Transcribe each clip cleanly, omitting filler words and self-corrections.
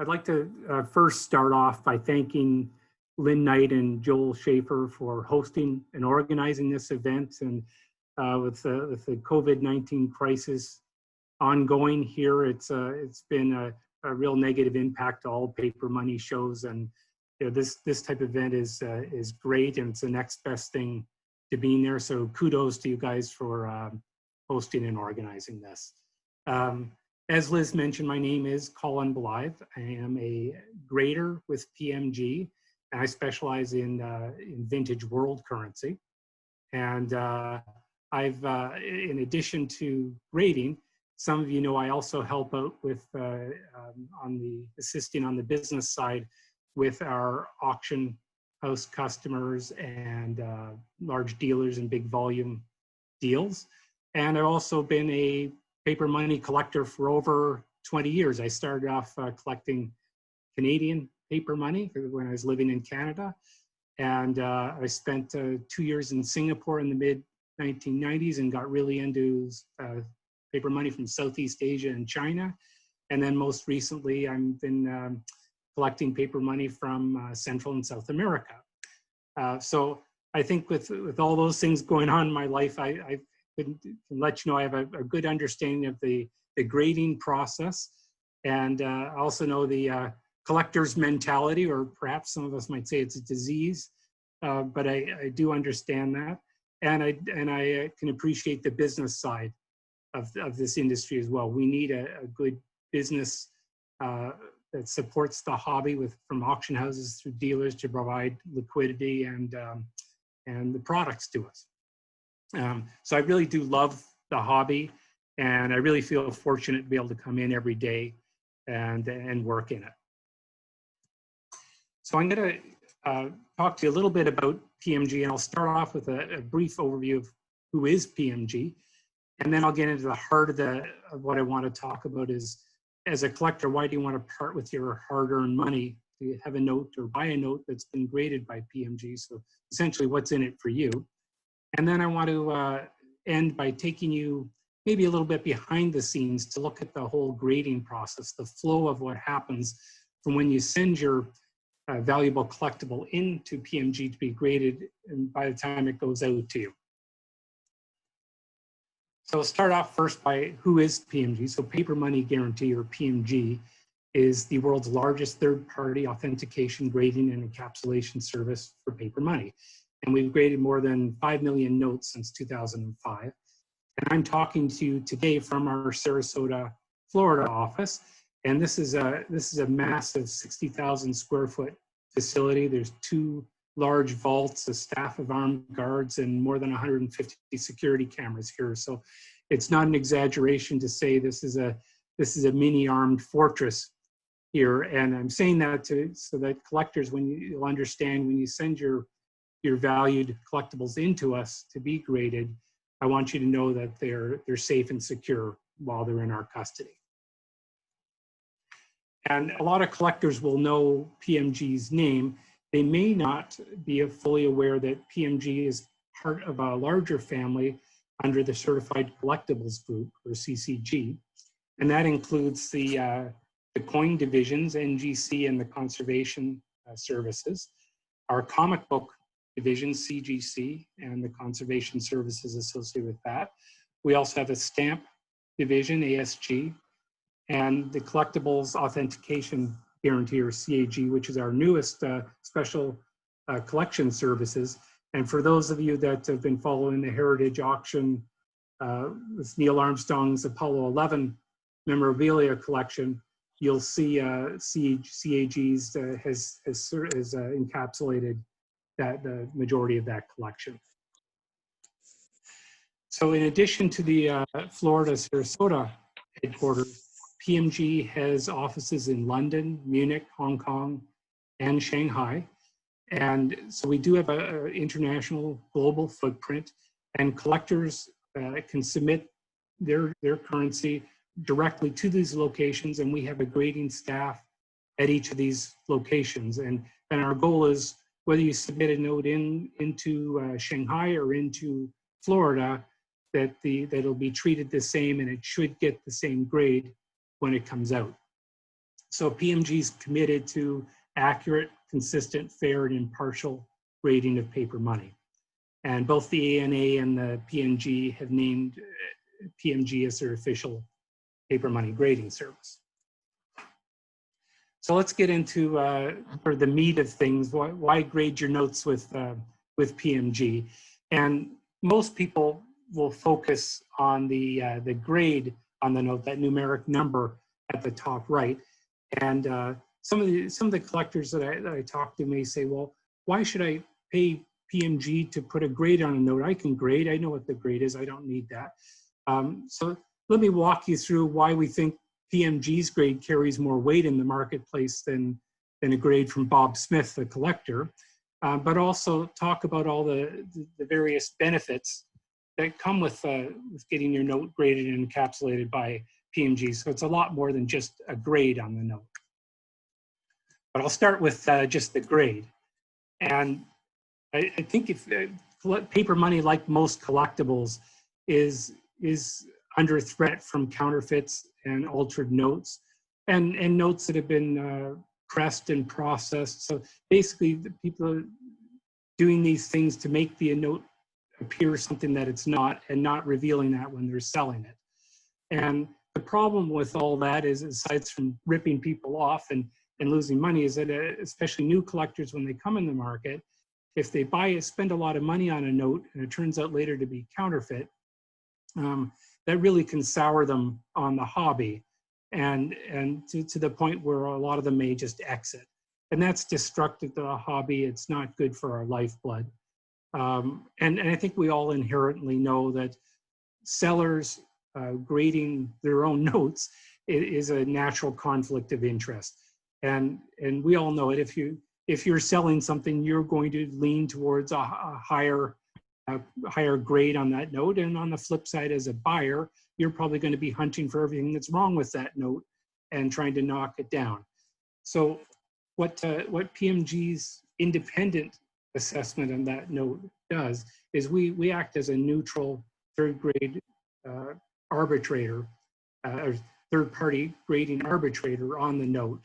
I'd like to first start off by thanking Lynn Knight and Joel Schaefer for hosting and organizing this event. And with the COVID-19 crisis ongoing here, it's been a real negative impact to all paper money shows. And this type of event is great, and it's the next best thing to being there. So kudos to you guys for hosting and organizing this. As Liz mentioned, my name is Colin Blyth. I am a grader with PMG, and I specialize in vintage world currency. And in addition to grading, some of you know I also help out with assisting on the business side with our auction house customers and large dealers and big volume deals. And I've also been a paper money collector for over 20 years. I started off collecting Canadian paper money when I was living in Canada. And I spent 2 years in Singapore in the mid-1990s and got really into paper money from Southeast Asia and China. And then most recently, I've been collecting paper money from Central and South America. So I think with all those things going on in my life, I can let you know I have a good understanding of the grading process, and I also know the collector's mentality, or perhaps some of us might say it's a disease, but I do understand that, and I can appreciate the business side of this industry as well. We need a good business that supports the hobby from auction houses through dealers to provide liquidity and the products to us. So I really do love the hobby, and I really feel fortunate to be able to come in every day and work in it. So I'm going to talk to you a little bit about PMG, and I'll start off with a brief overview of who is PMG, and then I'll get into the heart of what I want to talk about is, as a collector, why do you want to part with your hard-earned money to have a note or buy a note that's been graded by PMG? So essentially, what's in it for you? And then I want to end by taking you maybe a little bit behind the scenes to look at the whole grading process, the flow of what happens from when you send your valuable collectible into PMG to be graded and by the time it goes out to you. So I'll start off first by who is PMG. So Paper Money Guarantee, or PMG, is the world's largest third-party authentication, grading, and encapsulation service for paper money. And we've graded more than 5 million notes since 2005. And I'm talking to you today from our Sarasota, Florida office. And this is a massive 60,000 square foot facility. There's 2 large vaults, a staff of armed guards, and more than 150 security cameras here. So it's not an exaggeration to say this is a mini armed fortress here. And I'm saying that so that collectors, you'll understand when you send your valued collectibles into us to be graded, I want you to know that they're safe and secure while they're in our custody. And a lot of collectors will know PMG's name. They may not be fully aware that PMG is part of a larger family under the Certified Collectibles Group, or CCG. And that includes the coin divisions, NGC, and the conservation services, our comic book division, CGC, and the conservation services associated with that. We also have a stamp division, ASG, and the collectibles authentication guarantee, or CAG, which is our newest special collection services. And for those of you that have been following the Heritage Auction with Neil Armstrong's Apollo 11 memorabilia collection, you'll see CAG's has encapsulated the majority of that collection. So in addition to the Florida Sarasota headquarters, PMG has offices in London, Munich, Hong Kong, and Shanghai. And so we do have an international global footprint, and collectors can submit their currency directly to these locations, and we have a grading staff at each of these locations. And our goal is, whether you submit a note into Shanghai or into Florida, that it'll be treated the same and it should get the same grade when it comes out. So PMG is committed to accurate, consistent, fair, and impartial grading of paper money. And both the ANA and the PMG have named PMG as their official paper money grading service. So let's get into sort of the meat of things. Why grade your notes with PMG? And most people will focus on the grade on the note, that numeric number at the top right. And some of the collectors that I talk to may say, well, why should I pay PMG to put a grade on a note? I can grade. I know what the grade is. I don't need that. So let me walk you through why we think PMG's grade carries more weight in the marketplace than a grade from Bob Smith, the collector, but also talk about all the various benefits that come with getting your note graded and encapsulated by PMG. So it's a lot more than just a grade on the note. But I'll start with just the grade. And I think if paper money, like most collectibles, is under threat from counterfeits and altered notes, and notes that have been pressed and processed. So basically, the people are doing these things to make the note appear something that it's not, and not revealing that when they're selling it. And the problem with all that is, aside from ripping people off and losing money, is that especially new collectors, when they come in the market, if they spend a lot of money on a note and it turns out later to be counterfeit, that really can sour them on the hobby, and to the point where a lot of them may just exit. And that's destructive to the hobby. It's not good for our lifeblood. And I think we all inherently know that sellers grading their own notes is a natural conflict of interest. And we all know it. If you're selling something, you're going to lean towards a higher grade on that note. And on the flip side, as a buyer, you're probably going to be hunting for everything that's wrong with that note and trying to knock it down. So what PMG's independent assessment on that note does is we act as a neutral third grade arbitrator, or third party grading arbitrator on the note.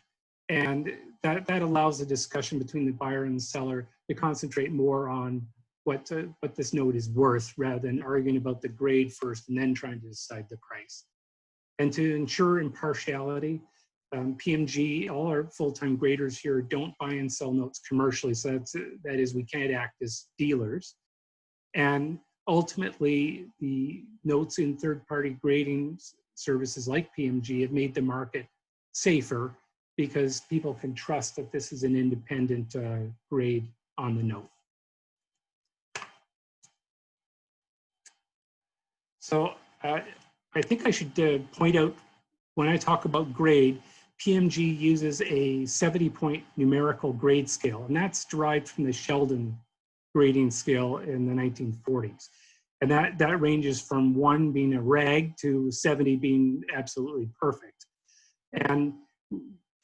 And that allows the discussion between the buyer and the seller to concentrate more on what this note is worth, rather than arguing about the grade first and then trying to decide the price. And to ensure impartiality, PMG, all our full-time graders here don't buy and sell notes commercially. So that is, we can't act as dealers. And ultimately, the notes in third-party grading services like PMG have made the market safer, because people can trust that this is an independent grade on the note. So I think I should point out, when I talk about grade, PMG uses a 70-point numerical grade scale, and that's derived from the Sheldon grading scale in the 1940s. And that ranges from 1 being a rag to 70 being absolutely perfect. And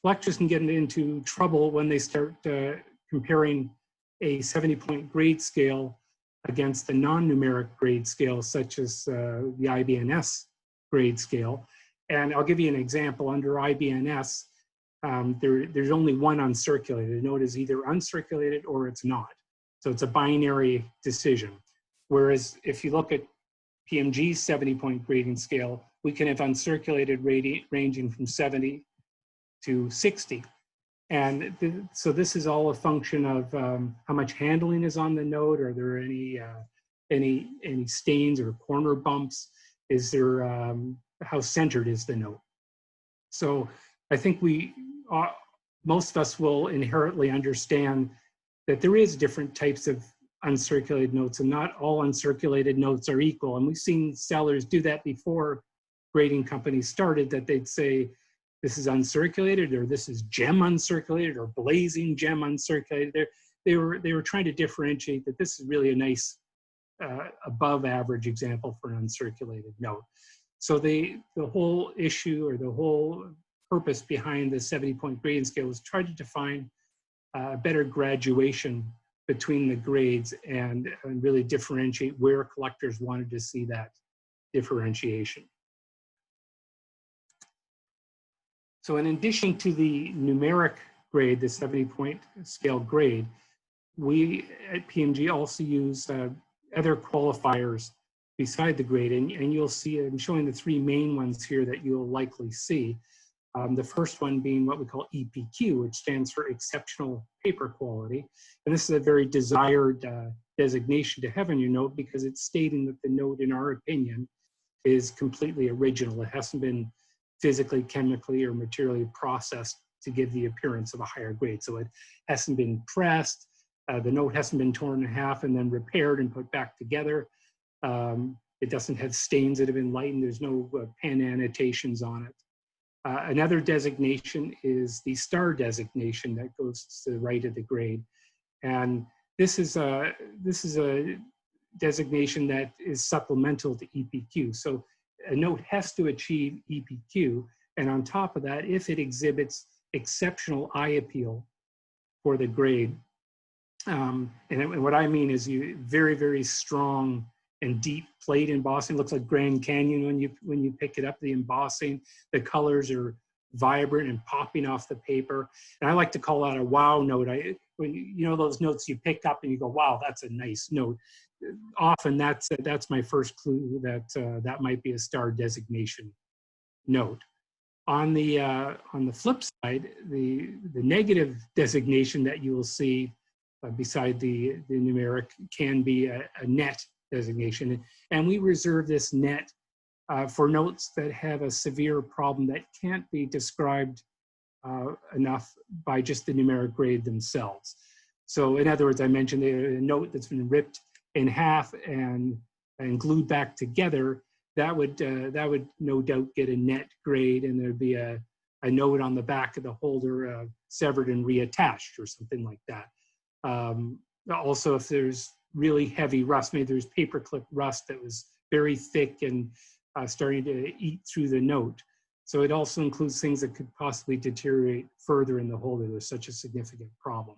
collectors can get into trouble when they start comparing a 70-point grade scale against the non-numeric grade scale, such as the IPMS grade scale. And I'll give you an example. Under IPMS, there's only one uncirculated. A note is either uncirculated or it's not. So it's a binary decision. Whereas if you look at PMG's 70-point grading scale, we can have uncirculated ranging from 70 to 60. And so this is all a function of how much handling is on the note. Are there any stains or corner bumps? Is there, how centered is the note? So I think most of us will inherently understand that there is different types of uncirculated notes, and not all uncirculated notes are equal. And we've seen sellers do that before grading companies started, that they'd say, this is uncirculated, or this is gem uncirculated, or blazing gem uncirculated. They were trying to differentiate that this is really a nice above average example for an uncirculated note. So the whole issue, or the whole purpose behind the 70-point grading scale, was try to define a better graduation between the grades and really differentiate where collectors wanted to see that differentiation. So in addition to the numeric grade, the 70-point scale grade, we at PMG also use other qualifiers beside the grade, and you'll see, I'm showing the three main ones here that you'll likely see. The first one being what we call EPQ, which stands for Exceptional Paper Quality. And this is a very desired designation to have on your note because it's stating that the note, in our opinion, is completely original. It hasn't been physically, chemically, or materially processed to give the appearance of a higher grade. So it hasn't been pressed, the note hasn't been torn in half and then repaired and put back together. It doesn't have stains that have been lightened. There's no pen annotations on it. Another designation is the star designation that goes to the right of the grade. And this is a designation that is supplemental to EPQ. So a note has to achieve EPQ. And on top of that, if it exhibits exceptional eye appeal for the grade, and what I mean is very, very strong and deep plate embossing. It looks like Grand Canyon when you pick it up, the embossing. The colors are vibrant and popping off the paper. And I like to call that a wow note. When you know those notes you pick up and you go, wow, that's a nice note. Often that's my first clue that that might be a star designation note. On the flip side, the negative designation that you will see beside the numeric can be a net designation. And we reserve this net for notes that have a severe problem that can't be described enough by just the numeric grade themselves. So in other words, I mentioned a note that's been ripped in half and glued back together, that would no doubt get a net grade, and there'd be a note on the back of the holder severed and reattached or something like that. Also, if there's really heavy rust, maybe there's paperclip rust that was very thick and starting to eat through the note. So it also includes things that could possibly deteriorate further in the holder. There's such a significant problem.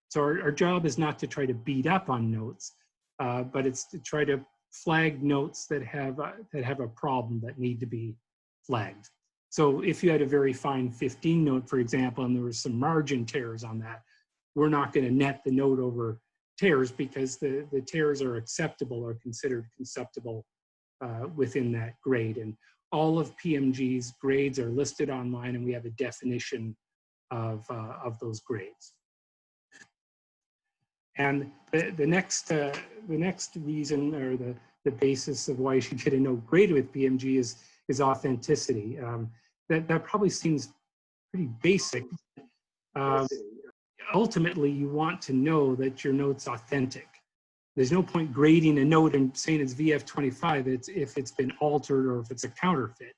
So our job is not to try to beat up on notes, but it's to try to flag notes that have a problem that need to be flagged. So if you had a very fine 15 note, for example, and there was some margin tears on that, we're not going to net the note over tears because the tears are acceptable or considered acceptable within that grade. And all of PMG's grades are listed online, and we have a definition of those grades. And the next reason, or the basis of why you should get a note graded with PMG is authenticity. That probably seems pretty basic. Ultimately, you want to know that your note's authentic. There's no point grading a note and saying it's VF25 if it's been altered or if it's a counterfeit.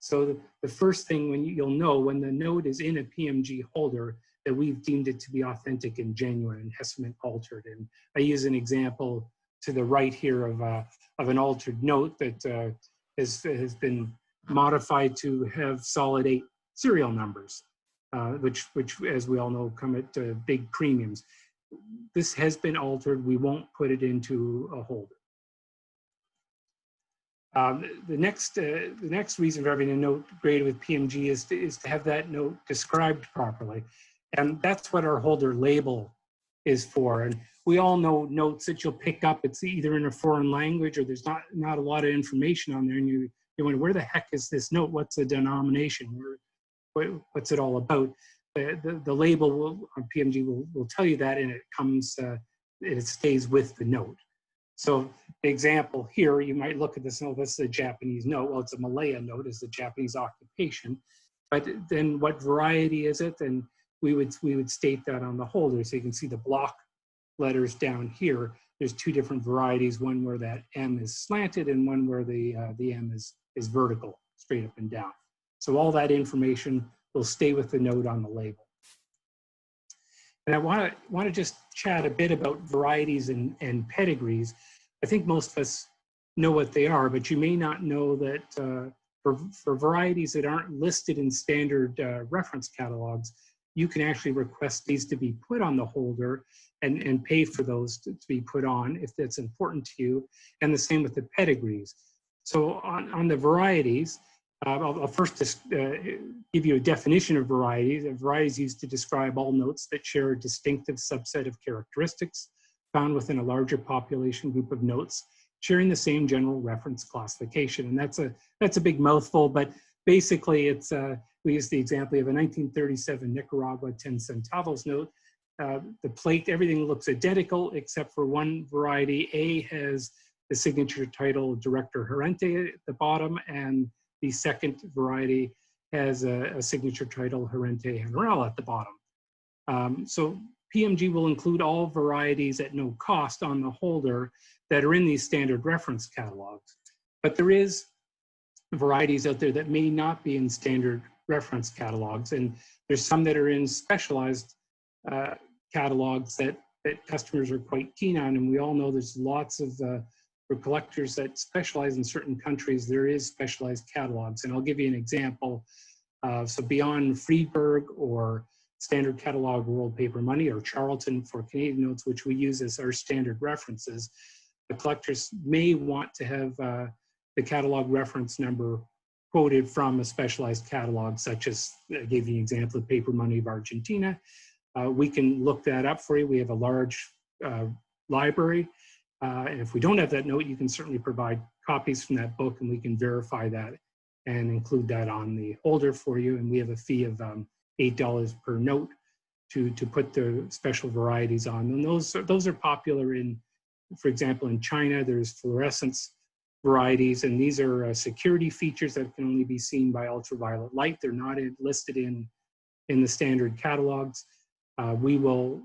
So the first thing you'll know when the note is in a PMG holder that we've deemed it to be authentic and genuine and hasn't been altered. And I use an example to the right here of an altered note that has been modified to have solid 8 serial numbers, which as we all know come at big premiums. This has been altered. We won't put it into a holder. The next reason for having a note graded with PMG is to have that note described properly. And that's what our holder label is for. And we all know notes that you'll pick up, it's either in a foreign language or there's not a lot of information on there, and you wonder, where the heck is this note? What's the denomination? What's it all about? The label on PMG will tell you that, and it comes, it stays with the note. So the example here, you might look at this note, this is a Japanese note. Well, it's a Malaya note, it's the Japanese occupation. But then what variety is it? And we would state that on the holder. So you can see the block letters down here. There's 2 different varieties, one where that M is slanted and one where the M is vertical, straight up and down. So all that information will stay with the note on the label. And I want to just chat a bit about varieties and pedigrees. I think most of us know what they are, but you may not know that for varieties that aren't listed in standard reference catalogs, you can actually request these to be put on the holder and pay for those to be put on if that's important to you, and the same with the pedigrees. So on the varieties, I'll first just give you a definition of varieties. A variety is used to describe all notes that share a distinctive subset of characteristics found within a larger population group of notes sharing the same general reference classification. And that's a big mouthful, but basically it's, we use the example of a 1937 Nicaragua 10 centavos note. The plate, everything looks identical except for one variety. A has the signature title Director Gerente at the bottom, and the second variety has a signature title Gerente General at the bottom. So PMG will include all varieties at no cost on the holder that are in these standard reference catalogs. But there is varieties out there that may not be in standard reference catalogs, and there's some that are in specialized catalogs that customers are quite keen on, and we all know there's lots of for collectors that specialize in certain countries, there is specialized catalogs. And I'll give you an example. So beyond Friedberg or Standard Catalog World Paper Money or Charlton for Canadian notes, which we use as our standard references, the collectors may want to have the catalog reference number quoted from a specialized catalog, such as, I gave you an example of Paper Money of Argentina. We can look that up for you. We have a large library. And if we don't have that note, you can certainly provide copies from that book and we can verify that and include that on the holder for you. And we have a fee of $8 per note to put the special varieties on. And those are popular in, for example, in China, there's fluorescence varieties, and these are security features that can only be seen by ultraviolet light. They're not listed in the standard catalogs. We will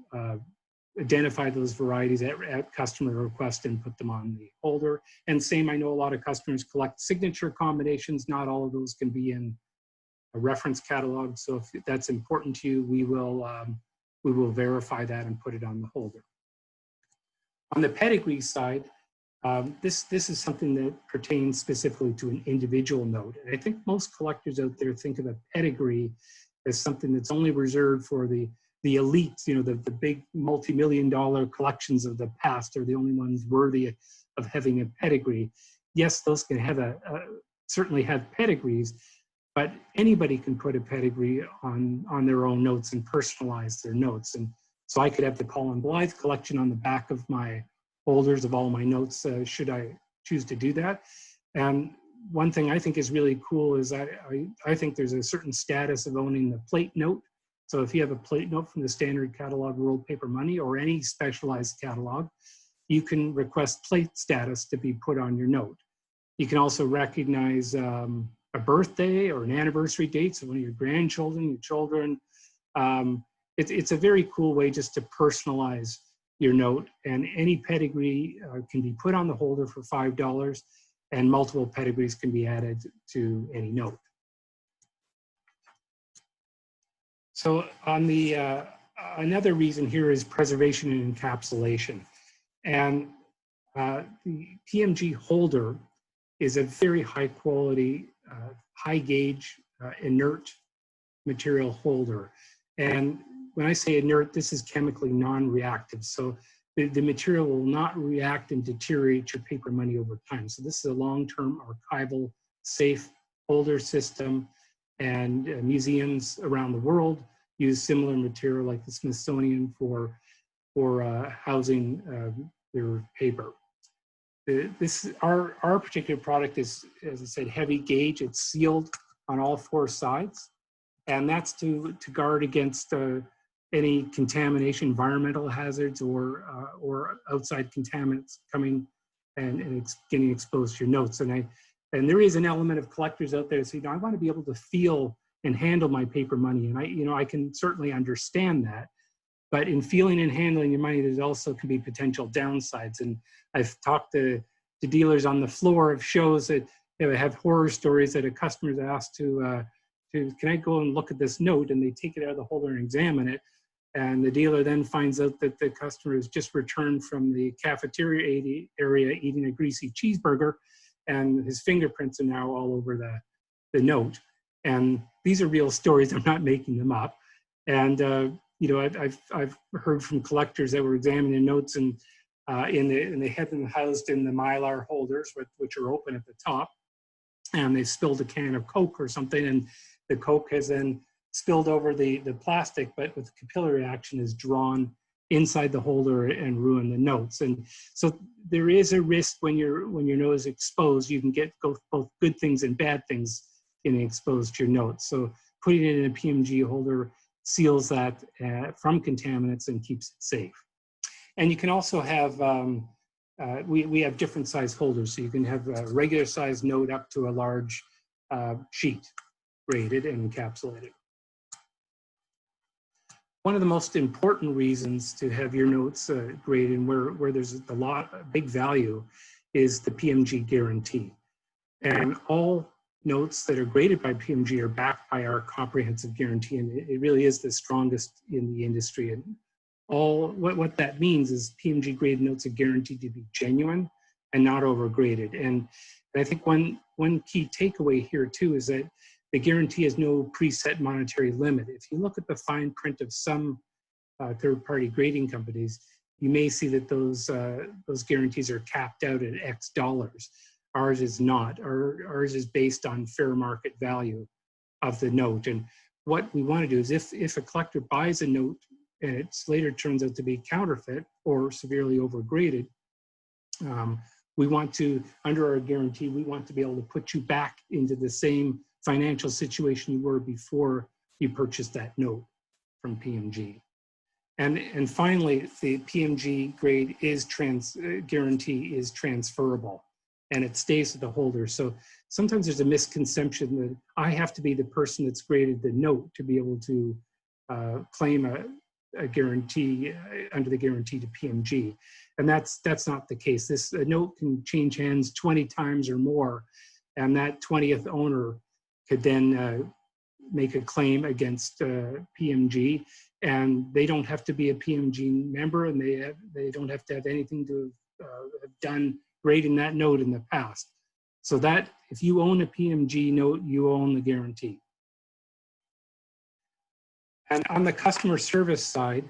identify those varieties at customer request and put them on the holder. And same, I know a lot of customers collect signature combinations. Not all of those can be in a reference catalog. So if that's important to you, we will verify that and put it on the holder. On the pedigree side, this is something that pertains specifically to an individual note. And I think most collectors out there think of a pedigree as something that's only reserved for the elites, you know, the big multi-million-dollar collections of the past are the only ones worthy of having a pedigree. Yes, those can have certainly have pedigrees, but anybody can put a pedigree on their own notes and personalize their notes. And so I could have the Colin Blyth collection on the back of my holders of all my notes, should I choose to do that. And one thing I think is really cool is I think there's a certain status of owning the plate note. So if you have a plate note from the Standard Catalog World Paper Money or any specialized catalog, you can request plate status to be put on your note. You can also recognize a birthday or an anniversary date, so one of your grandchildren, your children. It's a very cool way just to personalize your note, and any pedigree can be put on the holder for $5, and multiple pedigrees can be added to any note. So on the, another reason here is preservation and encapsulation. And the PMG holder is a very high quality, high gauge, inert material holder. And when I say inert, this is chemically non-reactive. So the material will not react and deteriorate your paper money over time. So this is a long-term archival, safe holder system. And museums around the world use similar material like the Smithsonian for housing their paper. Our particular product is, as I said, heavy gauge. It's sealed on all four sides, and that's to guard against any contamination, environmental hazards, or outside contaminants coming and getting exposed to your notes. And there is an element of collectors out there that say, I want to be able to feel and handle my paper money. And I can certainly understand that. But in feeling and handling your money, there's also can be potential downsides. And I've talked to dealers on the floor of shows that have horror stories that a customer's asked to can I go and look at this note? And they take it out of the holder and examine it. And the dealer then finds out that the customer has just returned from the cafeteria area eating a greasy cheeseburger, and his fingerprints are now all over the note. And these are real stories. I'm not making them up. And I've heard from collectors that were examining notes and they had them housed in the Mylar holders, which are open at the top. and they've spilled a can of Coke or something, and the Coke has then spilled over the plastic, but with capillary action is drawn inside the holder and ruin the notes. And so there is a risk when your note is exposed, you can get both good things and bad things getting exposed to your notes. So putting it in a PMG holder seals that from contaminants and keeps it safe. And you can also have, we have different size holders. So you can have a regular size note up to a large sheet, graded and encapsulated. One of the most important reasons to have your notes graded and where there's a big value is the PMG guarantee. And all notes that are graded by PMG are backed by our comprehensive guarantee, and it really is the strongest in the industry. And what that means is PMG graded notes are guaranteed to be genuine and not overgraded. And I think one key takeaway here too is that the guarantee has no preset monetary limit. If you look at the fine print of some third-party grading companies, you may see that those guarantees are capped out at X dollars. Ours is not. Ours is based on fair market value of the note. And what we want to do is if a collector buys a note and it later turns out to be counterfeit or severely overgraded, we want to, under our guarantee, we want to be able to put you back into the same financial situation you were before you purchased that note from PMG. And finally, the PMG grade guarantee is transferable, and it stays with the holder. So sometimes there's a misconception that I have to be the person that's graded the note to be able to claim a guarantee under the guarantee to PMG, and that's not the case. A note can change hands 20 times or more, and that 20th owner could then make a claim against PMG, and they don't have to be a PMG member, and they don't have to have anything to have done grading that note in the past. So that if you own a PMG note, you own the guarantee. And on the customer service side,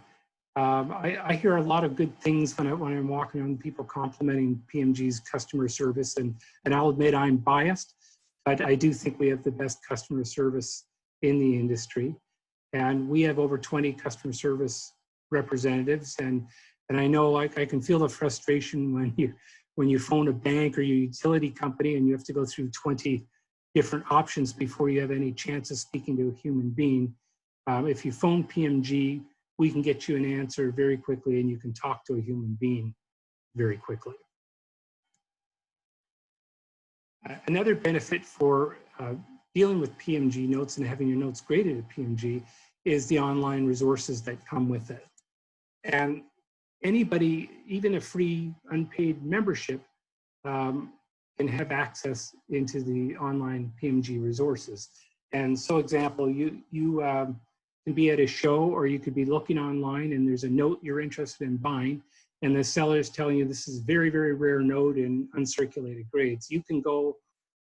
I hear a lot of good things when I'm walking around, people complimenting PMG's customer service, and I'll admit I'm biased, but I do think we have the best customer service in the industry. And we have over 20 customer service representatives, and I know I can feel the frustration when you phone a bank or your utility company and you have to go through 20 different options before you have any chance of speaking to a human being. If you phone PMG, we can get you an answer very quickly, and you can talk to a human being very quickly. Another benefit for dealing with PMG notes and having your notes graded at PMG is the online resources that come with it. And anybody, even a free unpaid membership, can have access into the online PMG resources. And so example, you can be at a show, or you could be looking online and there's a note you're interested in buying, and the seller is telling you this is a very, very rare note in uncirculated grades. You can go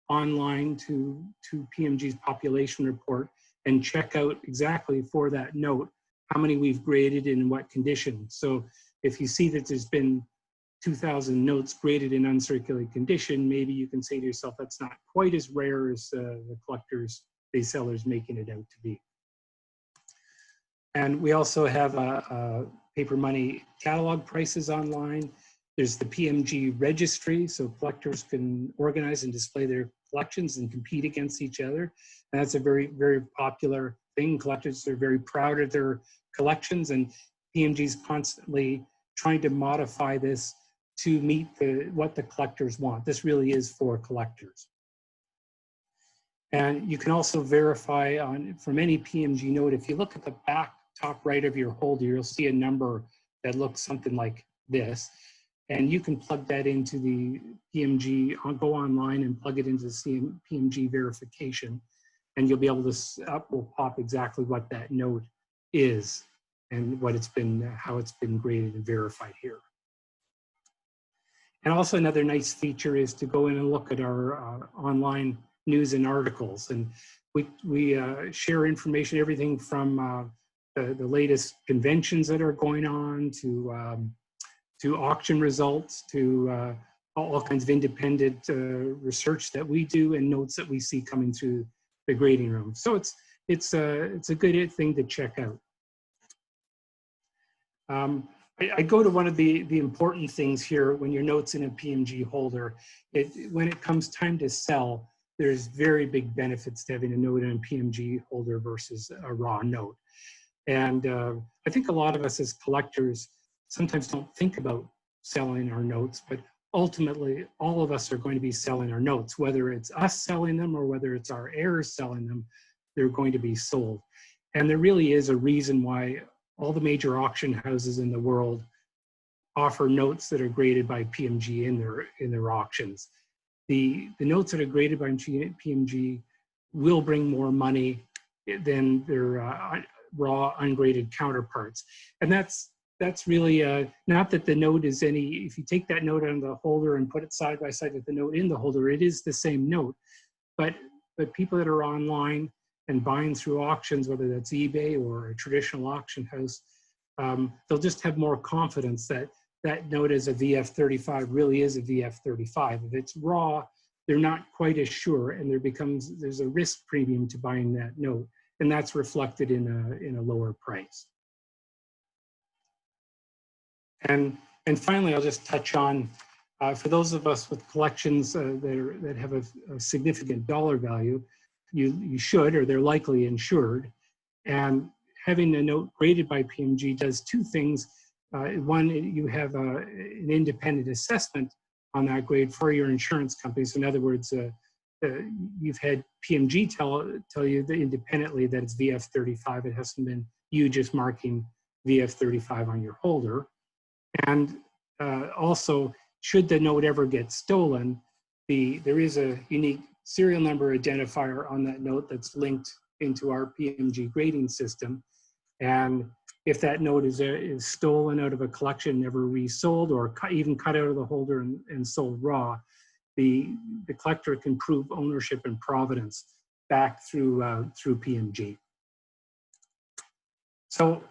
online to PMG's population report and check out exactly for that note how many we've graded and in what condition. So if you see that there's been 2,000 notes graded in uncirculated condition, maybe you can say to yourself, that's not quite as rare as the collectors, the sellers making it out to be. And we also have Paper Money catalog prices online. There's the PMG registry, so collectors can organize and display their collections and compete against each other. And that's a very, very popular thing. Collectors are very proud of their collections, and PMG's constantly trying to modify this to meet what the collectors want. This really is for collectors. And you can also verify from any PMG note, if you look at the back top right of your holder, you'll see a number that looks something like this. And you can plug that into the PMG, go online and plug it into the PMG verification, and you'll be able to, up will pop exactly what that note is and what it's been, how it's been graded and verified here. And also another nice feature is to go in and look at our online news and articles. And we share information, everything from the latest conventions that are going on to auction results, to all kinds of independent research that we do and notes that we see coming through the grading room. So it's a good thing to check out. I go to one of the important things here when your note's in a PMG holder. When it comes time to sell, there's very big benefits to having a note in a PMG holder versus a raw note. And I think a lot of us as collectors sometimes don't think about selling our notes, but ultimately all of us are going to be selling our notes, whether it's us selling them or whether it's our heirs selling them, they're going to be sold. And there really is a reason why all the major auction houses in the world offer notes that are graded by PMG in their auctions. The notes that are graded by PMG will bring more money than their raw ungraded counterparts. And that's really not that the note is any, if you take that note out of the holder and put it side by side with the note in the holder, it is the same note. But people that are online and buying through auctions, whether that's eBay or a traditional auction house, they'll just have more confidence that that note as a VF35 really is a VF35. If it's raw, they're not quite as sure, and there's a risk premium to buying that note, and that's reflected in a lower price. And finally, I'll just touch on, for those of us with collections that have a significant dollar value, you should, or they're likely insured. And having a note graded by PMG does two things. One, you have an independent assessment on that grade for your insurance company. So in other words, you've had PMG tell you that independently that it's VF35. It hasn't been you just marking VF35 on your holder. And also, should the note ever get stolen, there is a unique serial number identifier on that note that's linked into our PMG grading system. And if that note is stolen out of a collection, never resold, or even cut out of the holder and sold raw, the collector can prove ownership and provenance back through PMG. So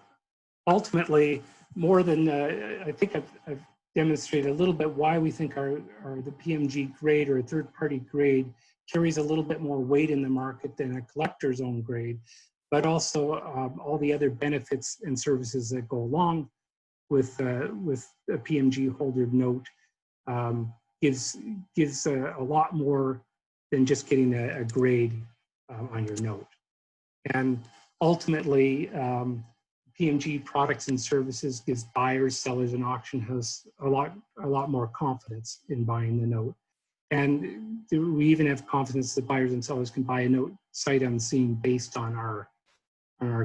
ultimately, more than I think I've demonstrated a little bit why we think the PMG grade or a third-party grade carries a little bit more weight in the market than a collector's own grade, but also all the other benefits and services that go along with a PMG holder note gives a lot more than just getting a grade on your note. And ultimately, PMG products and services gives buyers, sellers, and auction houses a lot more confidence in buying the note. And we even have confidence that buyers and sellers can buy a note sight unseen based on our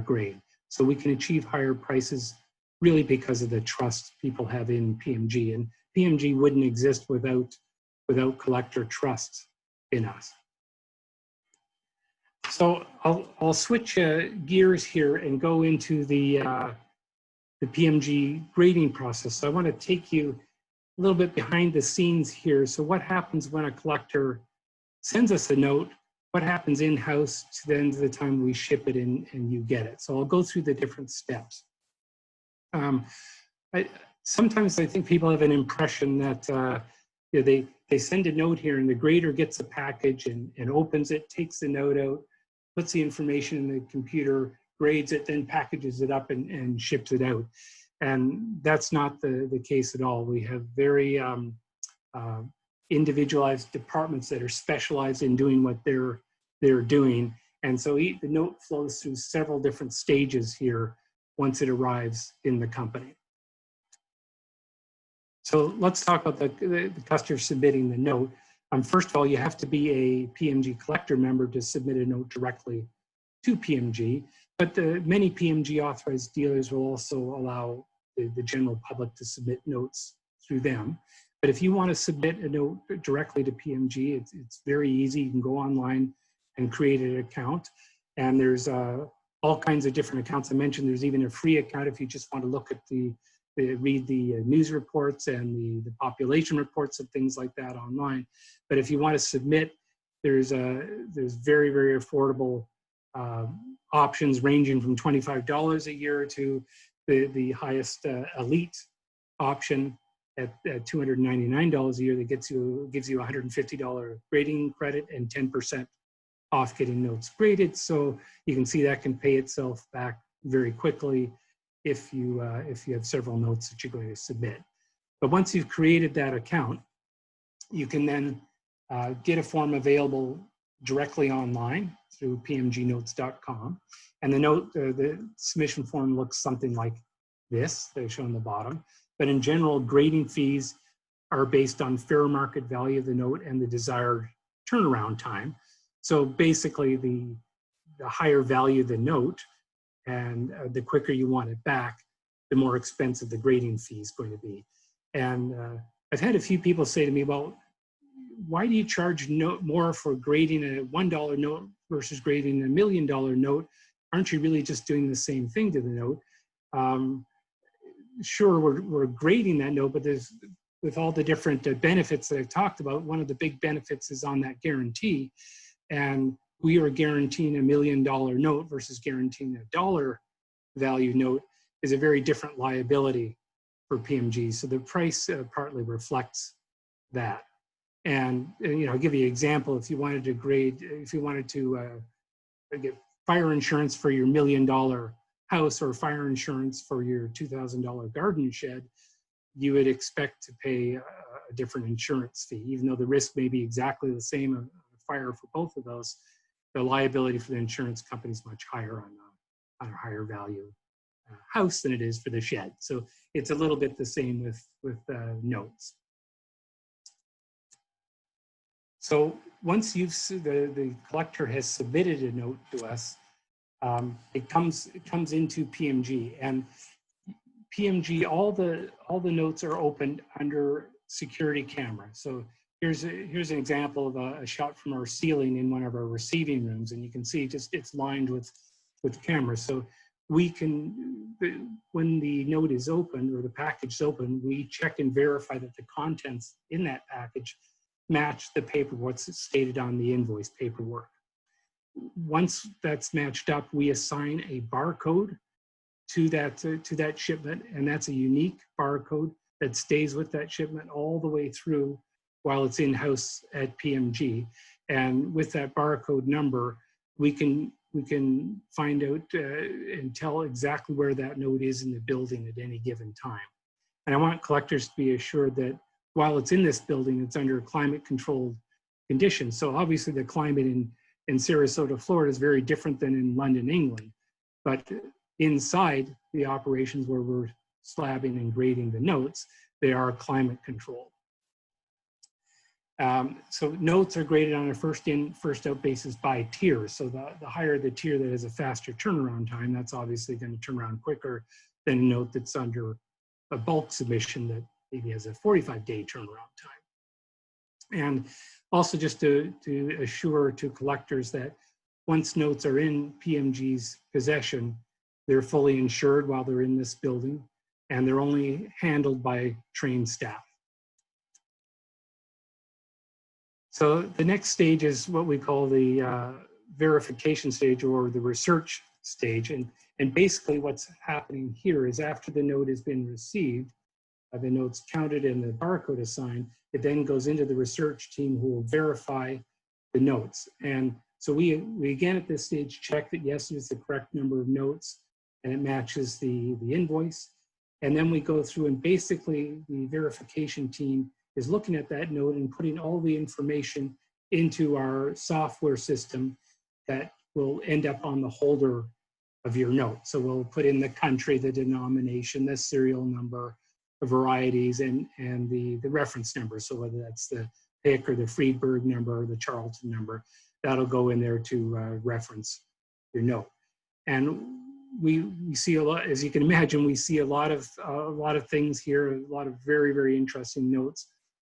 grade. So we can achieve higher prices really because of the trust people have in PMG. And PMG wouldn't exist without collector trust in us. So I'll switch gears here and go into the PMG grading process. So I want to take you a little bit behind the scenes here. So what happens when a collector sends us a note? What happens in-house to the end of the time we ship it and you get it? So I'll go through the different steps. Sometimes I think people have an impression that they send a note here and the grader gets a package and opens it, takes the note out, puts the information in the computer, grades it, then packages it up and ships it out. And that's not the case at all. We have very individualized departments that are specialized in doing what they're doing. And so the note flows through several different stages here once it arrives in the company. So let's talk about the customer submitting the note. First of all, you have to be a PMG collector member to submit a note directly to PMG, but many PMG authorized dealers will also allow the general public to submit notes through them. But if you want to submit a note directly to PMG, it's very easy. You can go online and create an account. And there's all kinds of different accounts. I mentioned there's even a free account if you just want to look at read the news reports and the population reports and things like that online. But if you want to submit, there's very, very affordable options ranging from $25 a year to the highest elite option at $299 a year, that gives you a $150 grading credit and 10% off getting notes graded. So you can see that can pay itself back very quickly if you have several notes that you're going to submit. But once you've created that account, you can then get a form available directly online through pmgnotes.com. And the submission form looks something like this, they're shown on the bottom. But in general, grading fees are based on fair market value of the note and the desired turnaround time. So basically, the higher value the note and the quicker you want it back, the more expensive the grading fee is going to be. And I've had a few people say to me, well, why do you charge more for grading a $1 note versus grading a $1 million note? Aren't you really just doing the same thing to the note? Sure, we're grading that note, but with all the different benefits that I've talked about, one of the big benefits is on that guarantee. And we are guaranteeing a $1 million note versus guaranteeing a dollar value note is a very different liability for PMG. So the price partly reflects that. And I'll give you an example. If you wanted to get fire insurance for your $1 million house or fire insurance for your $2,000 garden shed, you would expect to pay a different insurance fee, even though the risk may be exactly the same of fire for both of those. The liability for the insurance company is much higher on a higher value house than it is for the shed. So it's a little bit the same with notes. So once the collector has submitted a note to us, it comes into PMG, and PMG, all the notes are opened under security camera. So here's an example of a shot from our ceiling in one of our receiving rooms, and you can see it's lined with cameras. So we can, when the note is opened or the package is open, we check and verify that the contents in that package match the paper, what's stated on the invoice paperwork. Once that's matched up, we assign a barcode to that shipment, and that's a unique barcode that stays with that shipment all the way through while it's in-house at PMG. And with that barcode number, we can find out and tell exactly where that note is in the building at any given time. And I want collectors to be assured that while it's in this building, it's under climate-controlled conditions. So obviously the climate in Sarasota, Florida is very different than in London, England. But inside the operations where we're slabbing and grading the notes, they are climate controlled. So notes are graded on a first in, first out basis by tiers. So the higher the tier that has a faster turnaround time, that's obviously going to turn around quicker than a note that's under a bulk submission that maybe has a 45-day turnaround time. And also just to assure to collectors that once notes are in PMG's possession, they're fully insured while they're in this building, and they're only handled by trained staff. So the next stage is what we call the verification stage or the research stage. And basically what's happening here is after the note has been received, the note's counted and the barcode assigned, it then goes into the research team who will verify the notes. And so we again at this stage check that yes, it's the correct number of notes and it matches the invoice. And then we go through and basically the verification team is looking at that note and putting all the information into our software system that will end up on the holder of your note. So we'll put in the country, the denomination, the serial number, the varieties, and the reference number. So whether that's the PIC or the Friedberg number or the Charlton number, that'll go in there to reference your note. And we see a lot, as you can imagine, we see a lot of things here, a lot of very, very interesting notes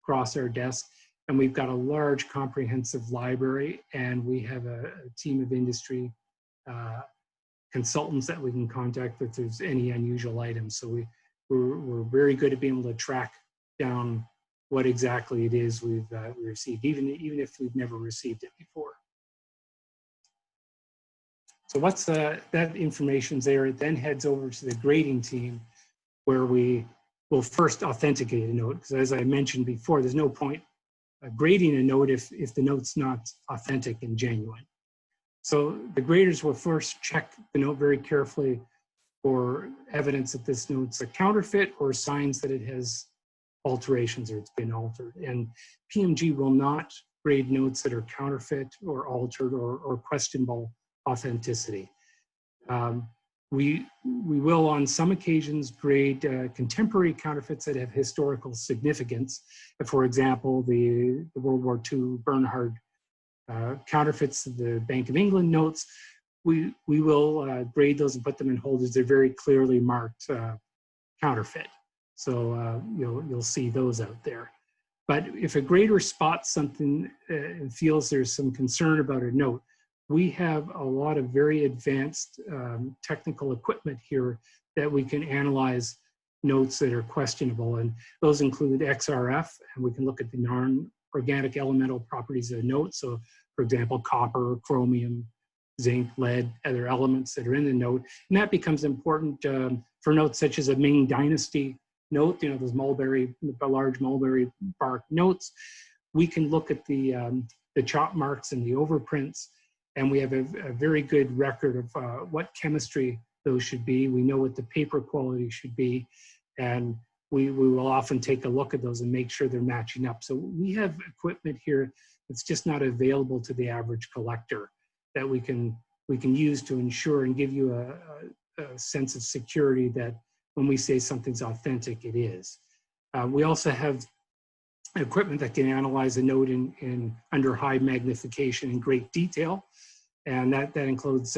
across our desk. And we've got a large comprehensive library, and we have a team of industry consultants that we can contact if there's any unusual items. So we're very good at being able to track down what exactly it is we've received, even if we've never received it before. So once that information's there, it then heads over to the grading team, where we will first authenticate a note, because as I mentioned before, there's no point grading a note if the note's not authentic and genuine. So the graders will first check the note very carefully for evidence that this note's a counterfeit or signs that it has alterations or it's been altered. And PMG will not grade notes that are counterfeit or altered or questionable authenticity. We will, on some occasions, grade contemporary counterfeits that have historical significance. For example, the World War II Bernhard counterfeits, the Bank of England notes, we will grade those and put them in holders. They're very clearly marked counterfeit. So you'll see those out there. But if a grader spots something and feels there's some concern about a note, we have a lot of very advanced technical equipment here that we can analyze notes that are questionable. And those include XRF, and we can look at the non-organic elemental properties of a note. So for example, copper, chromium, zinc, lead, other elements that are in the note. And that becomes important for notes such as a Ming Dynasty note, those the large mulberry bark notes. We can look at the chop marks and the overprints, and we have a very good record of what chemistry those should be. We know what the paper quality should be, and we will often take a look at those and make sure they're matching up. So we have equipment here that's just not available to the average collector that we can use to ensure and give you a sense of security that when we say something's authentic, it is. We also have equipment that can analyze a note under high magnification in great detail. And that includes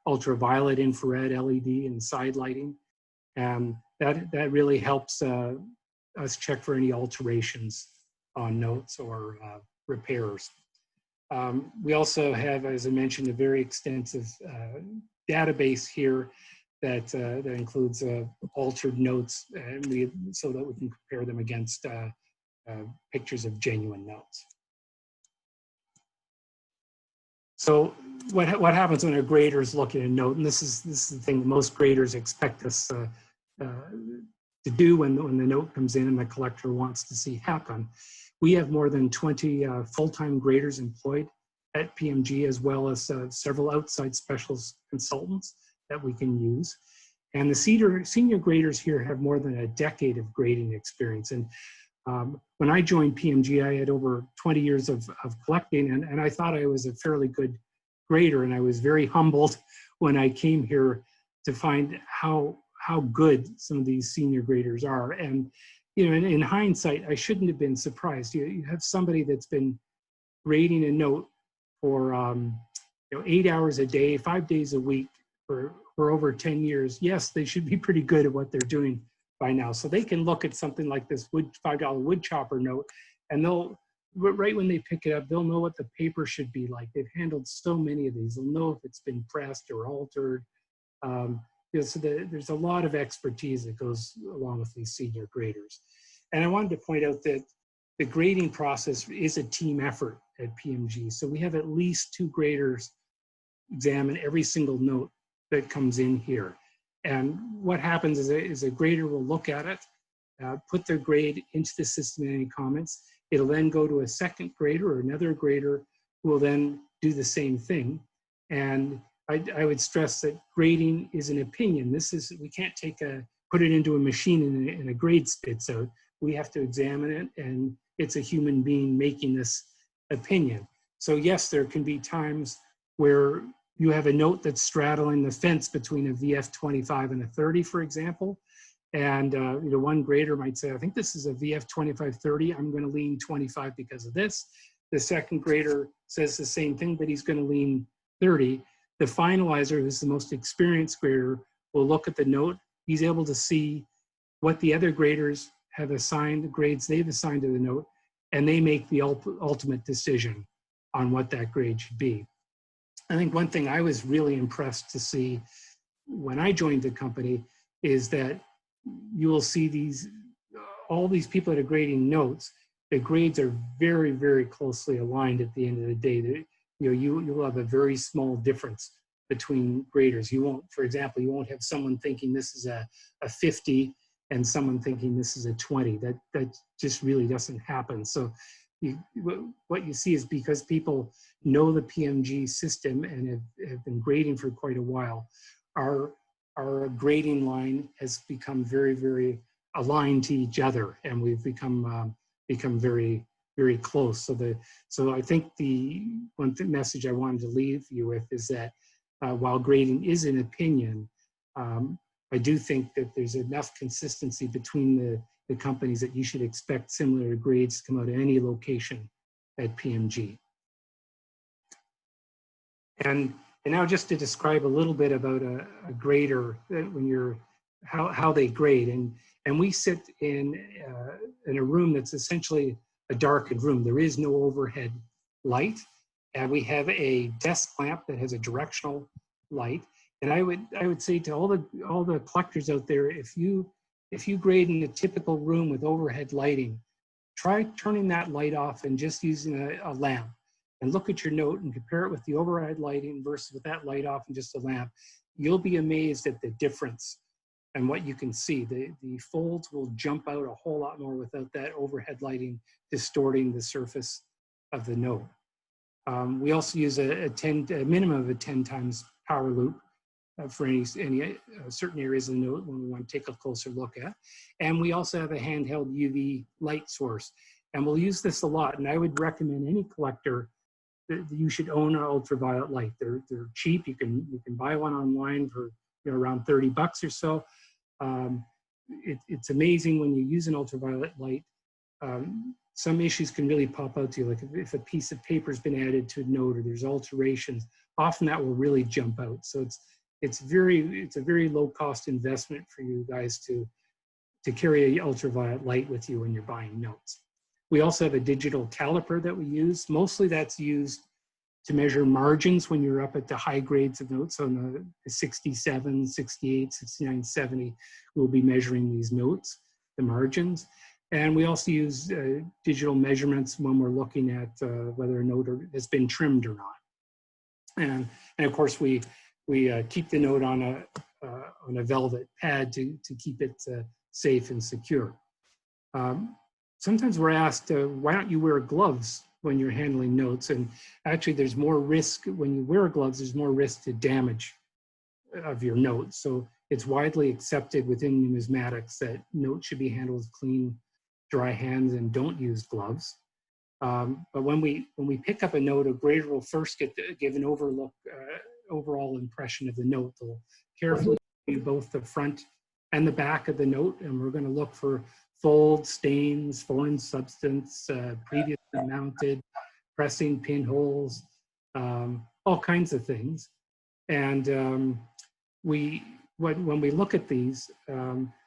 ultraviolet, infrared, LED, and side lighting. And that really helps us check for any alterations on notes or repairs. We also have, as I mentioned, a very extensive database here that includes altered notes, so that we can compare them against pictures of genuine notes. So what happens when a grader is looking at a note, and this is the thing that most graders expect us to do when the note comes in and the collector wants to see happen. We have more than 20 full-time graders employed at PMG, as well as several outside specialist consultants that we can use. And the senior graders here have more than a decade of grading experience. And when I joined PMG, I had over 20 years of collecting, and I thought I was a fairly good grader, and I was very humbled when I came here to find how good some of these senior graders are. And in hindsight, I shouldn't have been surprised. You have somebody that's been grading a note for 8 hours a day, 5 days a week for over 10 years. Yes, they should be pretty good at what they're doing by now. So they can look at something like this $5 wood chopper note, and right when they pick it up, they'll know what the paper should be like. They've handled so many of these. They'll know if it's been pressed or altered. So there's a lot of expertise that goes along with these senior graders. And I wanted to point out that the grading process is a team effort at PMG. So we have at least 2 graders examine every single note that comes in here. And what happens is a grader will look at it, put their grade into the system and any comments. It'll then go to a second grader or another grader who will then do the same thing. And I would stress that grading is an opinion. We can't put it into a machine and a grade spits out. We have to examine it, and it's a human being making this opinion. So yes, there can be times where you have a note that's straddling the fence between a VF25 and a 30, for example. And one grader might say, I think this is a VF25 30. I'm going to lean 25 because of this. The second grader says the same thing, but he's going to lean 30. The finalizer, who's the most experienced grader, will look at the note. He's able to see what the other graders have assigned, the grades they've assigned to the note, and they make the ultimate decision on what that grade should be. I think one thing I was really impressed to see when I joined the company is that you will see all these people that are grading notes, the grades are very, very closely aligned at the end of the day. You'll have a very small difference between graders. For example, you won't have someone thinking this is a 50 and someone thinking this is a 20. That just really doesn't happen. So what you see is because people know the PMG system and have been grading for quite a while, our grading line has become very, very aligned to each other, and we've become very, very close. So I think the message I wanted to leave you with is that while grading is an opinion, I do think that there's enough consistency between the companies that you should expect similar grades to come out of any location at PMG. And now just to describe a little bit about a grader, when how they grade. And we sit in a room that's essentially a darkened room. There is no overhead light. And we have a desk lamp that has a directional light. And I would say to all the collectors out there, if you grade in a typical room with overhead lighting, try turning that light off and just using a lamp, and look at your note and compare it with the overhead lighting versus with that light off and just a lamp. You'll be amazed at the difference and what you can see. The folds will jump out a whole lot more without that overhead lighting distorting the surface of the note. We also use a minimum of a 10 times power loop for any certain areas of the note when we want to take a closer look at. And we also have a handheld UV light source. And we'll use this a lot. And I would recommend any collector that you should own an ultraviolet light. They're cheap. You can buy one online for around 30 bucks or so. It's amazing when you use an ultraviolet light. Some issues can really pop out to you, like if a piece of paper has been added to a note or there's alterations, often that will really jump out. So it's a very low cost investment for you guys to carry an ultraviolet light with you when you're buying notes. We also have a digital caliper that we use. Mostly that's used to measure margins when you're up at the high grades of notes. So on the 67, 68, 69, 70, we'll be measuring these notes, the margins. And we also use digital measurements when we're looking at whether a note has been trimmed or not. And of course, we keep the note on a velvet pad to keep it safe and secure. Sometimes we're asked, why don't you wear gloves when you're handling notes? And actually there's more risk when you wear gloves, there's more risk to damage of your notes. So it's widely accepted within numismatics that notes should be handled with clean, dry hands and don't use gloves. But when we pick up a note, a grader will first give an overall impression of the note. They'll carefully read both the front and the back of the note, and we're going to look for folds, stains, foreign substance, previously mounted, pressing pinholes, all kinds of things. And when we look at these,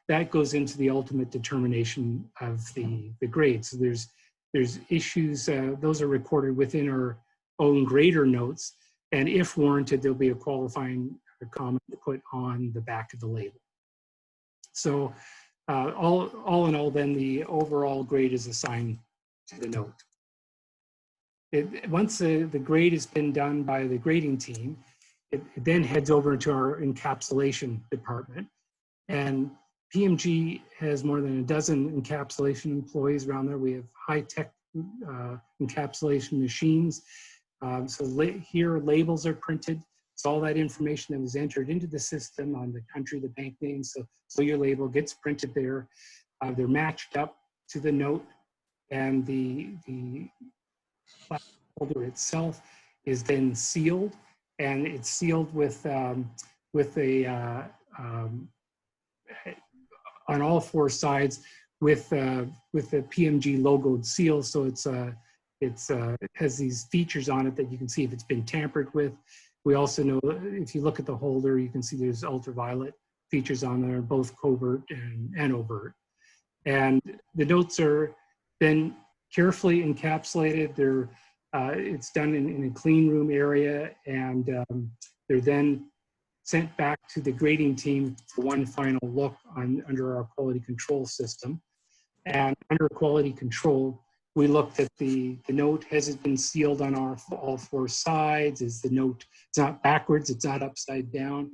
that goes into the ultimate determination of the grade. So there's issues, those are recorded within our own grader notes, and if warranted, there'll be a qualifying comment to put on the back of the label. So all in all, then the overall grade is assigned to the note. Once the grade has been done by the grading team, it then heads over to our encapsulation department. And PMG has more than a dozen encapsulation employees around there. We have high-tech encapsulation machines. Here labels are printed. So all that information that was entered into the system on the country, the bank name, so your label gets printed there. They're matched up to the note, and the folder itself is then sealed, and it's sealed with a on all four sides with the PMG logoed seal. So it has these features on it that you can see if it's been tampered with. We also know if you look at the holder, you can see there's ultraviolet features on there, both covert and overt. And the notes are then carefully encapsulated. It's done in a clean room area, and they're then sent back to the grading team for one final look under our quality control system. And under quality control, we looked at the note. Has it been sealed on all four sides? Is the note, it's not backwards, it's not upside down?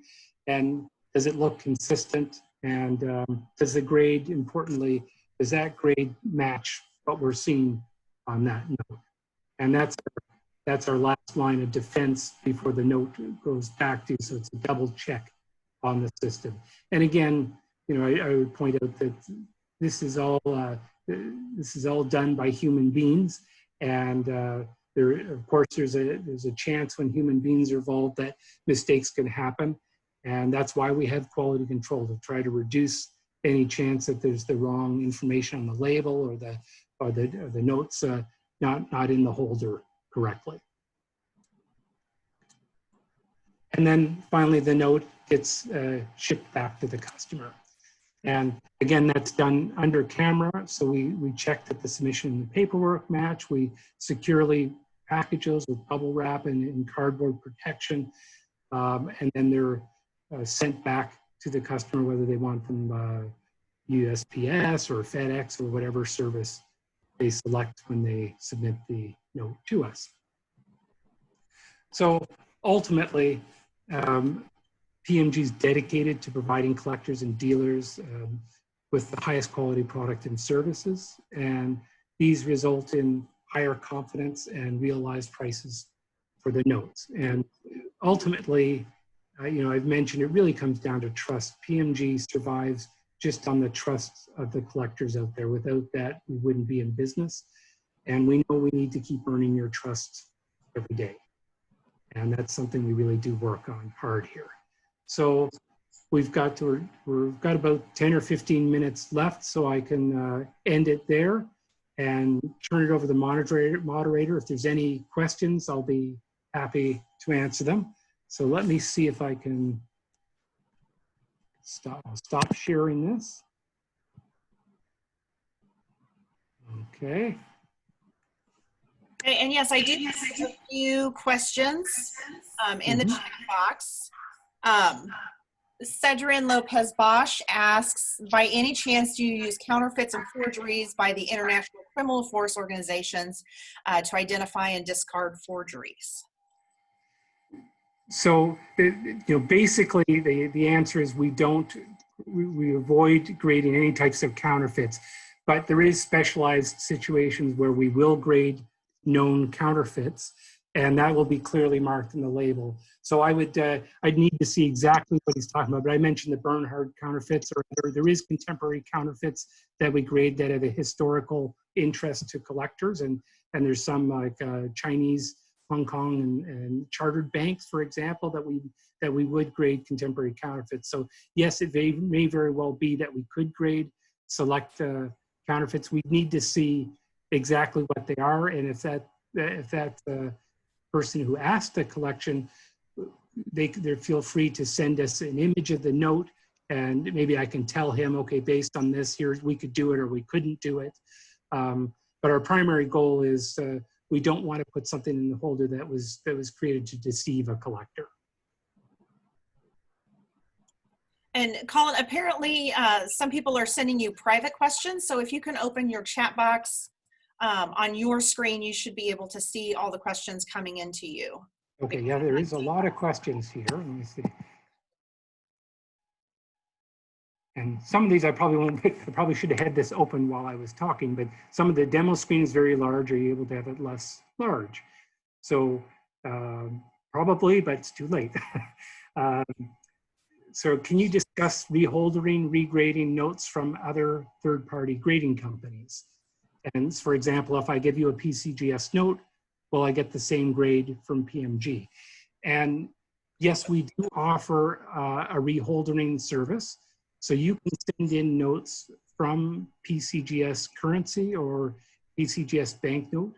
And does it look consistent And does the grade, importantly, does that grade match what we're seeing on that note? And that's our last line of defense before the note goes back to you. So it's a double check on the system. And again, you know, I would point out that this is all done by human beings, and there, of course, there's a chance when human beings are involved that mistakes can happen, and that's why we have quality control, to try to reduce any chance that there's the wrong information on the label or the notes not in the holder correctly. And then finally, the note gets shipped back to the customer. And again, that's done under camera. So we check that the submission and the paperwork match. We securely package those with bubble wrap and cardboard protection. And then they're sent back to the customer, whether they want them USPS or FedEx or whatever service they select when they submit the note to us. So ultimately, PMG is dedicated to providing collectors and dealers with the highest quality product and services, and these result in higher confidence and realized prices for the notes. And ultimately, you know, I've mentioned it really comes down to trust. PMG survives just on the trust of the collectors out there. Without that, we wouldn't be in business. And we know we need to keep earning your trust every day. And that's something we really do work on hard here. So we've got about 10 or 15 minutes left, so I can end it there and turn it over to the moderator. If there's any questions, I'll be happy to answer them. So let me see if I can stop sharing this. Okay. And yes, I did have a few questions in the chat box. Cedrin Lopez Bosch asks, by any chance do you use counterfeits and forgeries by the International Criminal Force organizations to identify and discard forgeries? So, you know, basically the answer is we avoid grading any types of counterfeits, but there is specialized situations where we will grade known counterfeits, and that will be clearly marked in the label. So I'd need to see exactly what he's talking about, but I mentioned the Bernhard counterfeits, or there is contemporary counterfeits that we grade that have a historical interest to collectors, and there's some like Chinese, Hong Kong, and chartered banks, for example, that we would grade contemporary counterfeits. So yes, it may very well be that we could grade select counterfeits. We need to see exactly what they are, and if that person who asked the collection, they feel free to send us an image of the note, and maybe I can tell him, okay, based on this here, we could do it or we couldn't do it. But our primary goal is we don't want to put something in the holder that was created to deceive a collector. And Colin, apparently some people are sending you private questions. So if you can open your chat box on your screen, you should be able to see all the questions coming into you. Okay, yeah, there is a lot of questions here. Let me see. And some of these I probably should have had this open while I was talking, but some of the demo screen is very large. Are you able to have it less large? So probably, but it's too late. So can you discuss reholdering, regrading notes from other third-party grading companies? And for example, if I give you a PCGS note, will I get the same grade from PMG? And yes, we do offer a reholdering service. So you can send in notes from PCGS currency or PCGS banknote,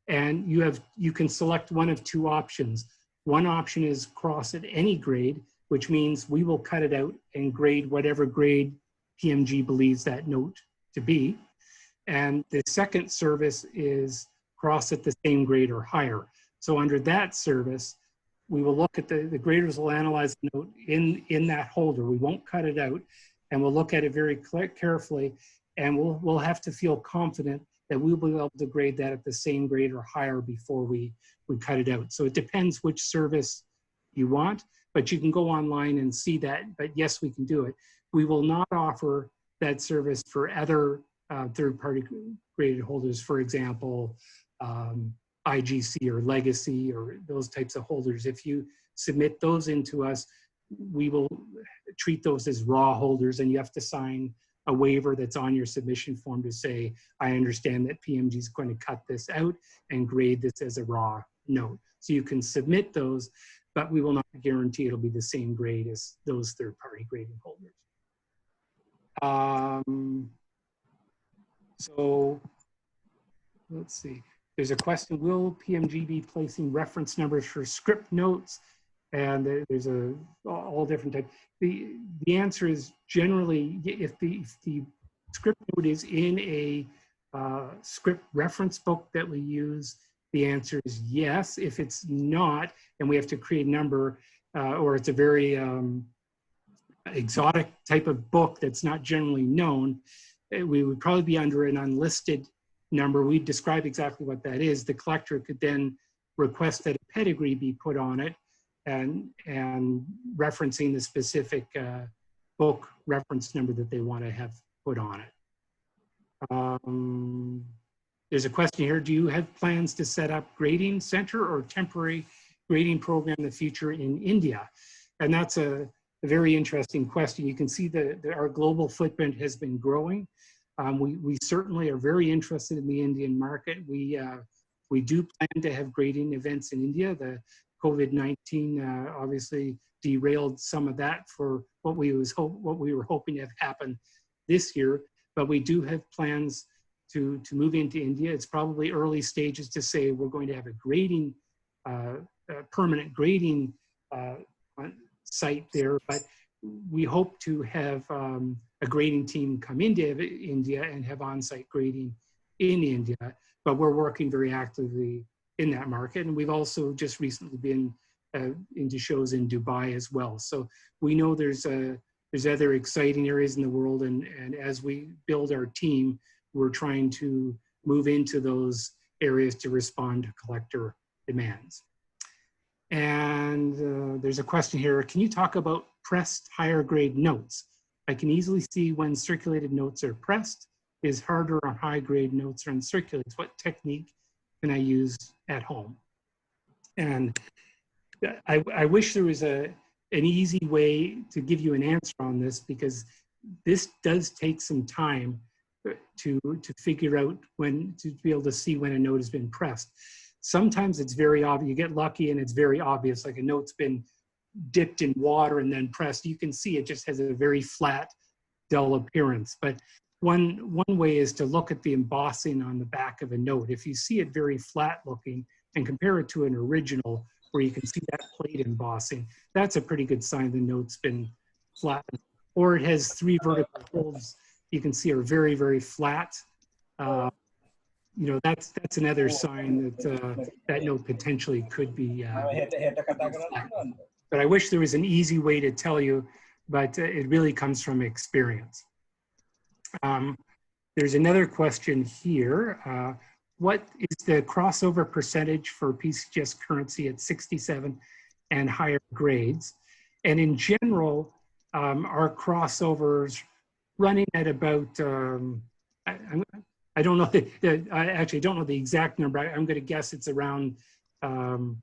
and you can select one of two options. One option is cross at any grade, which means we will cut it out and grade whatever grade PMG believes that note to be. And the second service is cross at the same grade or higher. So under that service, we will look at the graders will analyze the note in that holder. We won't cut it out, and we'll look at it very carefully, and we'll have to feel confident that we'll be able to grade that at the same grade or higher before we cut it out. So it depends which service you want, but you can go online and see that. But yes, we can do it. We will not offer that service for other third-party graded holders, for example, IGC or Legacy or those types of holders. If you submit those into us, we will treat those as raw holders, and you have to sign a waiver that's on your submission form to say, I understand that PMG is going to cut this out and grade this as a raw note. So you can submit those, but we will not guarantee it'll be the same grade as those third-party grading holders. So let's see. There's a question, will PMG be placing reference numbers for script notes? And there's all different types. The answer is generally, if the script note is in a script reference book that we use, the answer is yes. If it's not, and we have to create a number, or it's a very exotic type of book that's not generally known, we would probably be under an unlisted number. We'd describe exactly what that is. The collector could then request that a pedigree be put on it, and referencing the specific book reference number that they want to have put on it. There's a question here, do you have plans to set up grading center or temporary grading program in the future in India? And that's a very interesting question. You can see that our global footprint has been growing. We certainly are very interested in the Indian market. We do plan to have grading events in India. The COVID-19 obviously derailed some of that for what we were hoping to have happen this year, but we do have plans to move into India. It's probably early stages to say we're going to have a grading, permanent grading site there, but we hope to have a grading team come into India and have on-site grading in India, but we're working very actively in that market. And we've also just recently been into shows in Dubai as well. So we know there's other exciting areas in the world, and as we build our team, we're trying to move into those areas to respond to collector demands. And there's a question here, can you talk about pressed higher grade notes? I can easily see when circulated notes are pressed, is harder on high grade notes or uncirculated. What technique can I use at home? And I wish there was an easy way to give you an answer on this, because this does take some time to figure out when, to be able to see when a note has been pressed. Sometimes it's very obvious, you get lucky and it's very obvious, like a note's been dipped in water and then pressed. You can see it just has a very flat, dull appearance. But one way is to look at the embossing on the back of a note. If you see it very flat looking and compare it to an original where you can see that plate embossing, that's a pretty good sign the note's been flattened. Or it has three vertical folds you can see are very, very flat. You know, that's another sign that that note potentially could be but I wish there was an easy way to tell you, but it really comes from experience. There's another question here. What is the crossover percentage for PCGS currency at 67 and higher grades? And in general, our crossovers running at about, I don't know, I actually don't know the exact number. I'm going to guess it's around 70%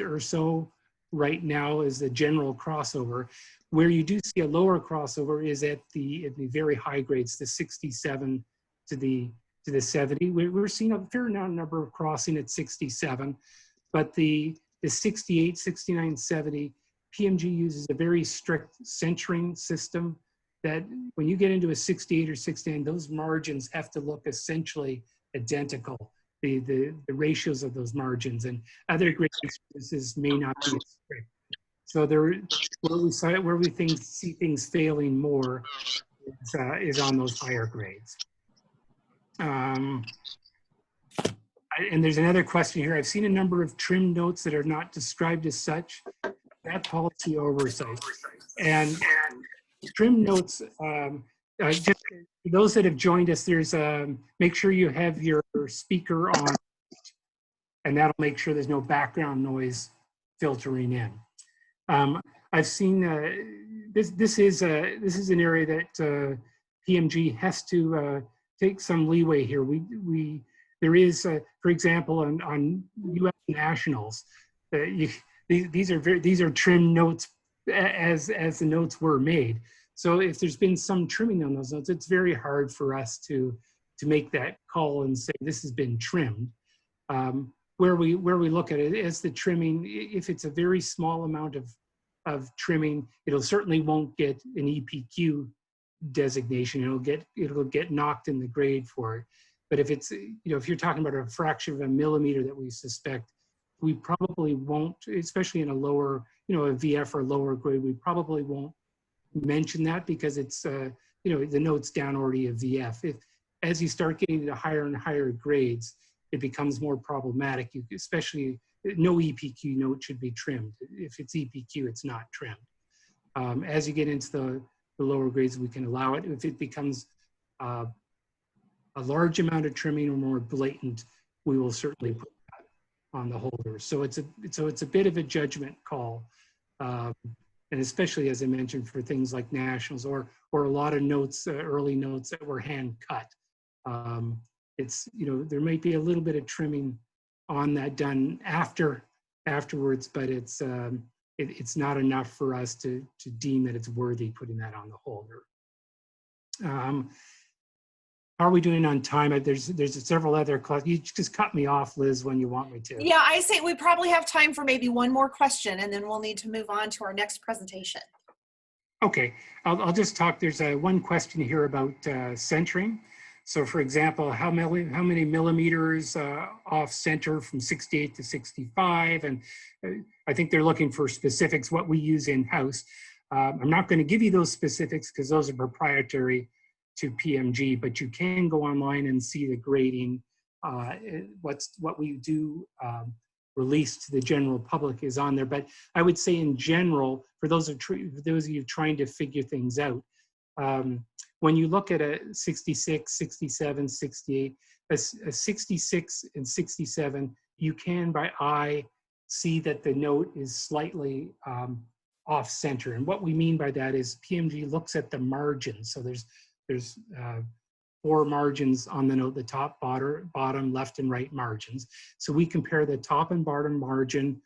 or so right now is the general crossover. Where you do see a lower crossover is at the very high grades, the 67 to the 70. We're seeing a fair number of crossing at 67, but the 68, 69, 70, PMG uses a very strict centering system that when you get into a 68 or 69, those margins have to look essentially identical, the ratios of those margins, and other grade services may not be as strict. So where we see things failing more is on those higher grades. And there's another question here. I've seen a number of trim notes that are not described as such. That policy oversight. And trim notes, just for those that have joined us, there's make sure you have your speaker on, and that'll make sure there's no background noise filtering in. I've seen this is an area that PMG has to take some leeway here. There is, for example, on U.S. nationals, these are trim notes as the notes were made. So if there's been some trimming on those notes, it's very hard for us to make that call and say this has been trimmed. Where we look at it as the trimming, if it's a very small amount of trimming, it'll certainly won't get an EPQ designation. It'll get knocked in the grade for it. But if it's, if you're talking about a fraction of a millimeter that we suspect, we probably won't, especially in a lower, a VF or lower grade, we probably won't mention that because it's, the note's down already a VF. As you start getting to higher and higher grades, it becomes more problematic. Especially, no EPQ note should be trimmed. If it's EPQ, it's not trimmed. As you get into the lower grades, we can allow it. If it becomes a large amount of trimming or more blatant, we will certainly put that on the holder. So it's a bit of a judgment call, and especially as I mentioned for things like nationals or a lot of notes, early notes that were hand cut. It's there might be a little bit of trimming on that done afterwards, but it's not enough for us to deem that it's worthy putting that on the holder. How are we doing on time? There's several other questions. You just cut me off, Liz, when you want me to. Yeah, I say we probably have time for maybe one more question, and then we'll need to move on to our next presentation. Okay, I'll just talk. There's one question here about centering. So, for example, how many millimeters off center from 68 to 65? And I think they're looking for specifics, what we use in-house. I'm not going to give you those specifics because those are proprietary to PMG, but you can go online and see the grading. What we do release to the general public is on there. But I would say in general, for those of you trying to figure things out, when you look at a 66, 67, 68, a 66 and 67, you can by eye see that the note is slightly off center. And what we mean by that is PMG looks at the margins. So there's 4 margins on the note, the top, bottom, left, and right margins. So we compare the top and bottom margin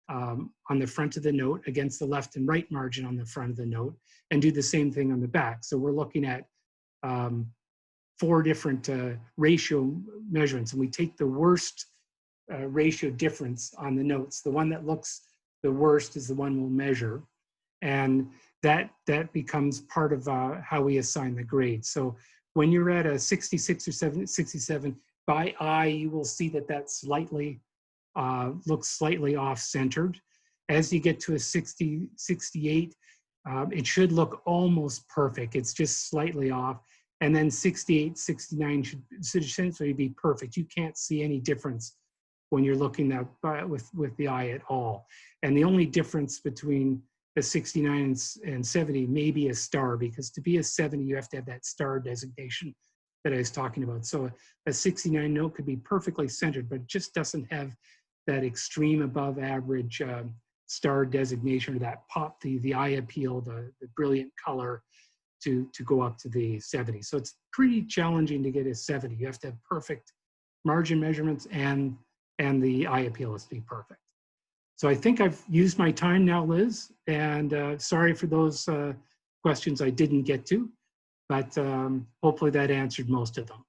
on the front of the note against the left and right margin on the front of the note and do the same thing on the back. So we're looking at 4 different ratio measurements, and we take the worst ratio difference on the notes. The one that looks the worst is the one we'll measure. And that becomes part of how we assign the grade. So when you're at a 66 or 67, by eye, you will see that slightly looks slightly off-centered. As you get to a 60, 68, it should look almost perfect. It's just slightly off. And then 68, 69 should essentially be perfect. You can't see any difference when you're looking at with the eye at all. And the only difference between a 69 and 70 may be a star, because to be a 70, you have to have that star designation that I was talking about. So a 69 note could be perfectly centered, but it just doesn't have that extreme above average star designation, or that pop, the eye appeal, the brilliant color to go up to the 70. So it's pretty challenging to get a 70. You have to have perfect margin measurements and the eye appeal has to be perfect. So I think I've used my time now, Liz, and sorry for those questions I didn't get to, but hopefully that answered most of them.